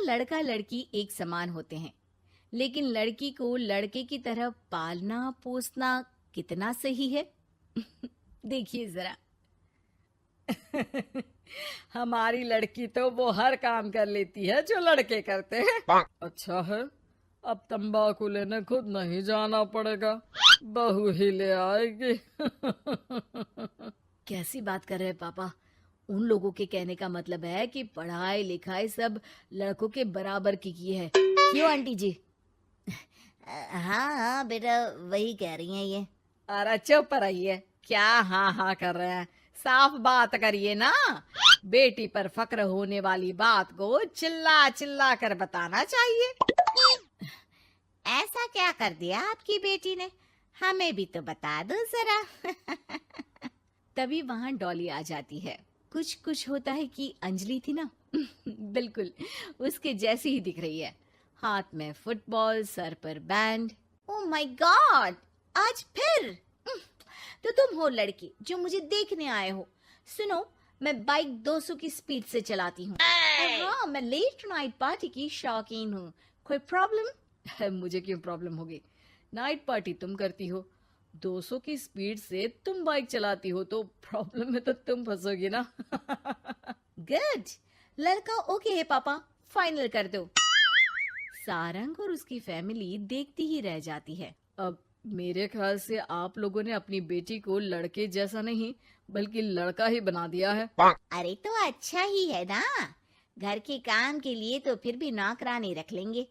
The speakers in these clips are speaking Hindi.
लड़का लड़की एक समान होते हैं, लेकिन लड़की को लड़के की तरह पालना पोसना कितना सही है? देखिए जरा। हमारी लड़की तो वो हर काम कर लेती है जो लड़के करते हैं। अच्छा है, अब तंबाकू लेने खुद नहीं जाना पड़ेगा, बहू ही ले आएगी। कैसी बात कर रहे हैं पापा? उन लोगों के कहने का मतलब है कि पढ़ाई लिखाई सब लड़कों के बराबर की है। क्यों आंटी जी? हाँ हाँ बेटा, वही कह रही हैं ये। अरे चुप रहिए, क्या हाँ हाँ कर रहे हैं, साफ बात करिए ना। बेटी पर फक्र होने वाली बात को चिल्ला चिल्ला कर बताना चाहिए। ऐसा क्या कर दिया आपकी बेटी ने? हमें भी तो बता दो जरा। तभी वहां डॉली आ जाती है। कुछ कुछ होता है कि अंजलि थी ना, बिल्कुल उसके जैसी ही दिख रही है। हाथ में फुटबॉल, सर पर बैंड। ओह माय गॉड, आज फिर? तो तुम हो लड़की जो मुझे देखने आए हो। सुनो, मैं बाइक 200 की स्पीड से चलाती हूँ। और हाँ, मैं लेट नाइट पार्टी की शौकीन हूँ। कोई प्रॉब्लम? मुझे क्यों प्रॉब्लम होगी? नाइट पार्टी तुम करती हो, 200 की स्पीड से तुम बाइक चलाती हो, तो प्रॉब्लम में तो तुम फंसोगी ना। गुड, लड़का ओके है पापा, फाइनल कर दो। सारंग और उसकी फैमिली देखती ही रह जाती है। अब मेरे ख्याल से आप लोगों ने अपनी बेटी को लड़के जैसा नहीं बल्कि लड़का ही बना दिया है। अरे तो अच्छा ही है ना, घर के काम के लिए तो फिर भी नौकरानी रख लेंगे।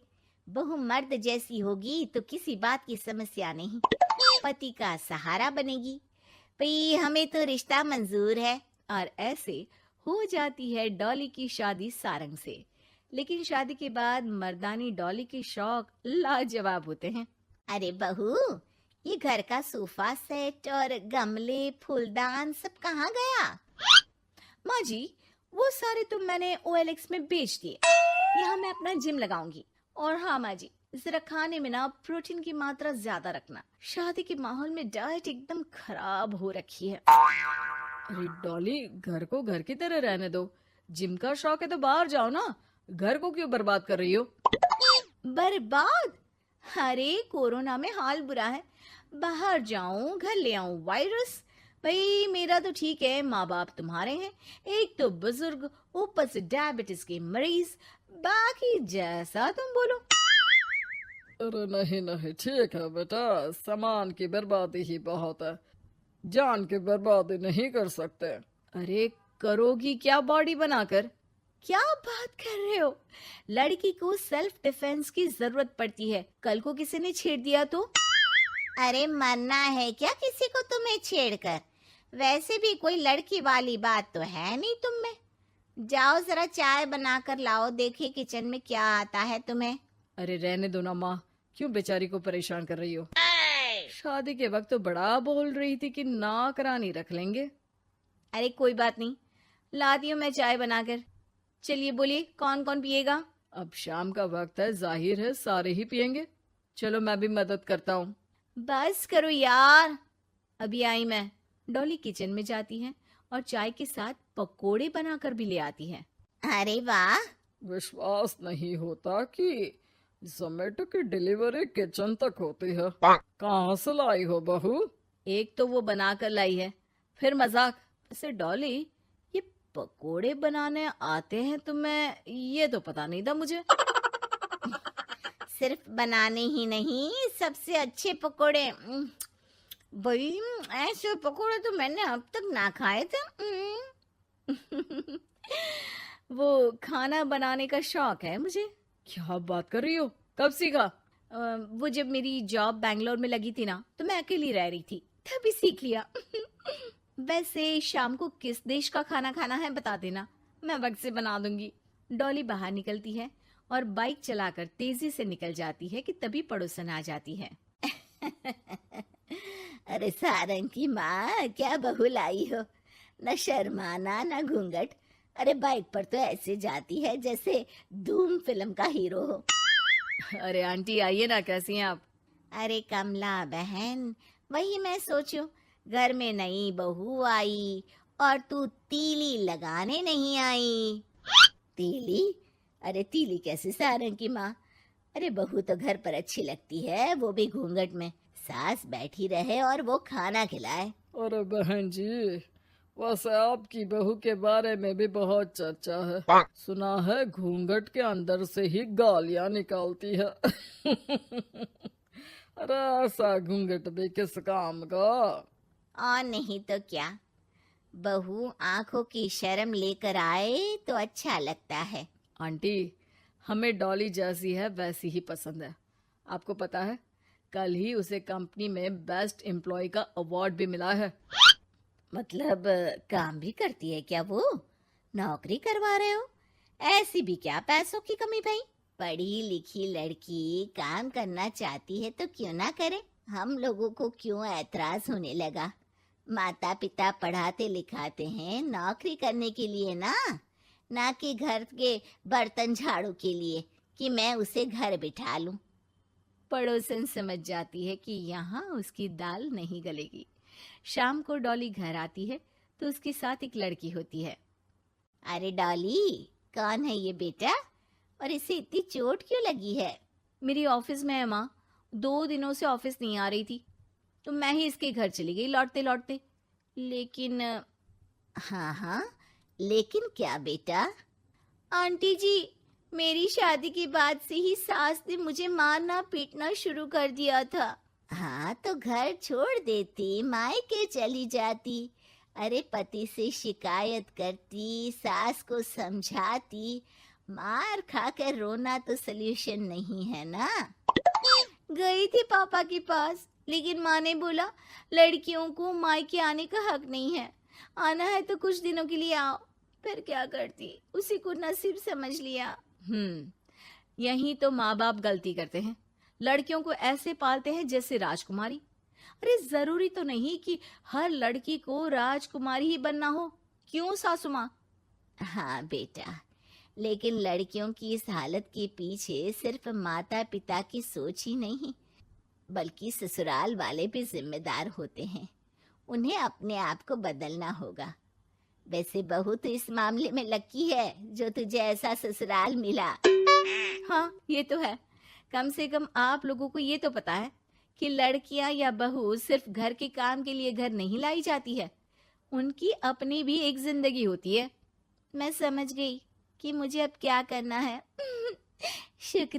बहू मर्द जैसी होगी तो किसी बात की समस्या नहीं, पति का सहारा बनेगी। भाई हमें तो रिश्ता मंजूर है। और ऐसे हो जाती है डॉली की शादी सारंग से। लेकिन शादी के बाद मर्दानी डॉली के शौक लाजवाब होते हैं। अरे बहू, ये घर का सोफा सेट और गमले फूलदान सब कहाँ गया? माँ जी, वो सारे तो मैंने OLX में बेच दिए। यहाँ मैं अपना जिम लगाऊंगी। और हाँ माँ जी, जरा खाने में ना प्रोटीन की मात्रा ज्यादा रखना। शादी के माहौल में डाइट एकदम खराब हो रखी है। अरे डॉली, घर को घर की तरह रहने दो। जिम का शौक है तो बाहर जाओ ना, घर को क्यों बर्बाद कर रही हो? बर्बाद? अरे कोरोना में हाल बुरा है, बाहर जाऊं घर ले आऊं वायरस। भाई मेरा तो ठीक है, माँ बाप तुम्हारे हैं, एक तो बुजुर्ग, ऊपर से डायबिटीज के मरीज, बाकी जैसा तुम बोलो। अरे नहीं नहीं, ठीक है बेटा, सामान की बर्बादी ही बहुत है, जान की बर्बादी नहीं कर सकते। अरे करोगी क्या बॉडी बनाकर? क्या बात कर रहे हो? लड़की को सेल्फ डिफेंस की जरूरत पड़ती है, कल को किसी ने छेड़ दिया तो? अरे मरना है क्या किसी को तुम्हें छेड़कर? वैसे भी कोई लड़की वाली बात तो है नहीं तुम में। जाओ जरा चाय बनाकर लाओ, देखे किचन में क्या आता है तुम्हें। अरे रहने दो ना माँ, क्यों बेचारी को परेशान कर रही हो? शादी के वक्त तो बड़ा बोल रही थी कि नौकरानी रख लेंगे। अरे कोई बात नहीं, लाती हूँ मैं चाय बनाकर। चलिए बोलिए, कौन कौन पिएगा? अब शाम का वक्त है, जाहिर है सारे ही पियेंगे। चलो मैं भी मदद करता हूँ। बस करो यार, अभी आई मैं। डॉली किचन में जाती है और चाय के साथ पकोड़े बनाकर भी ले आती है। अरे वाह, विश्वास नहीं होता कि जोमेटो की डिलीवरी किचन तक होती है। कहाँ से लाई हो बहू? एक तो वो बनाकर लाई है, फिर मजाक। वैसे डॉली, ये पकोड़े बनाने आते हैं तुम्हें? ये तो पता नहीं था मुझे। सिर्फ बनाने ही नहीं, सबसे अच्छे पकोड़े। भाई ऐसे पकोड़े तो मैंने अब तक ना खाए थे। वो खाना बनाने का शौक है मुझे। क्या बात कर रही हो, कब सीखा? वो जब मेरी जॉब बैंगलोर में लगी थी ना, तो मैं अकेली रह रही थी, तभी सीख लिया। वैसे शाम को किस देश का खाना खाना है बता देना, मैं वक्त से बना दूंगी। डॉली बाहर निकलती है और बाइक चलाकर तेजी से निकल जाती है कि तभी पड़ोसन आ जाती है। अरे सारंग की माँ, क्या बहू लाई हो, न शर्माना न घूंघट। अरे बाइक पर तो ऐसे जाती है जैसे धूम फिल्म का हीरो हो। अरे आंटी आइए ना, कैसी हैं आप? अरे कमला बहन, वही मैं सोचूं, घर में नई बहू आई और तू तीली लगाने नहीं आई। तीली? अरे तीली कैसे सारंग की माँ। अरे बहू तो घर पर अच्छी लगती है, वो भी घूंघट में। सास बैठी रहे और वो खाना खिलाए। अरे बहन जी, वैसे आपकी बहू के बारे में भी बहुत चर्चा है। सुना है घूंघट के अंदर से ही गालियां निकालती है। अरे ऐसा घूंघट भी किस काम का। और नहीं तो क्या, बहू आंखों की शर्म लेकर आए तो अच्छा लगता है। आंटी, हमें डॉली जैसी है वैसी ही पसंद है। आपको पता है, कल ही उसे कंपनी में बेस्ट एम्प्लॉय का अवार्ड भी मिला है। मतलब काम भी करती है क्या वो? नौकरी करवा रहे हो? ऐसी भी क्या पैसों की कमी भाई? पढ़ी लिखी लड़की काम करना चाहती है तो क्यों ना करे। हम लोगों को क्यों ऐतराज होने लगा? माता पिता पढ़ाते लिखाते हैं नौकरी करने के लिए ना कि घर के बर्तन झाड़ू के लिए कि मैं उसे घर बिठा लूं। पड़ोसन समझ जाती है कि यहाँ उसकी दाल नहीं गलेगी। शाम को डॉली घर आती है तो उसके साथ एक लड़की होती है। अरे डॉली, कौन है ये बेटा और इसे इतनी चोट क्यों लगी है? मेरी ऑफिस में है माँ, 2 दिनों से ऑफिस नहीं आ रही थी तो मैं ही इसके घर चली गई लौटते लौटते। लेकिन हाँ, लेकिन क्या बेटा? आंटी जी, मेरी शादी के बाद से ही सास ने मुझे मारना पीटना शुरू कर दिया था। हाँ तो घर छोड़ देती, मायके चली जाती। अरे पति से शिकायत करती, सास को समझाती। मार खाकर रोना तो सल्यूशन नहीं है ना। गई थी पापा के पास, लेकिन माँ ने बोला लड़कियों को मायके आने का हक नहीं है, आना है तो कुछ दिनों के लिए आओ। फिर क्या करती, उसी को नसीब समझ लिया। यही तो माँ बाप गलती करते हैं, लड़कियों को ऐसे पालते हैं जैसे राजकुमारी। अरे जरूरी तो नहीं कि हर लड़की को राजकुमारी ही बनना हो, क्यों सासू माँ? हाँ बेटा, लेकिन लड़कियों की इस हालत के पीछे सिर्फ माता पिता की सोच ही नहीं, बल्कि ससुराल वाले भी जिम्मेदार होते हैं। उन्हें अपने आप को बदलना होगा। वैसे बहू तो इस मामले में लकी है जो तुझे ऐसा ससुराल मिला। हाँ ये तो है, कम से कम आप लोगों को ये तो पता है कि लड़कियां या बहू सिर्फ घर के काम के लिए घर नहीं लाई जाती है, उनकी अपनी भी एक जिंदगी होती है। मैं समझ गई कि मुझे अब क्या करना है। शुक्रिया।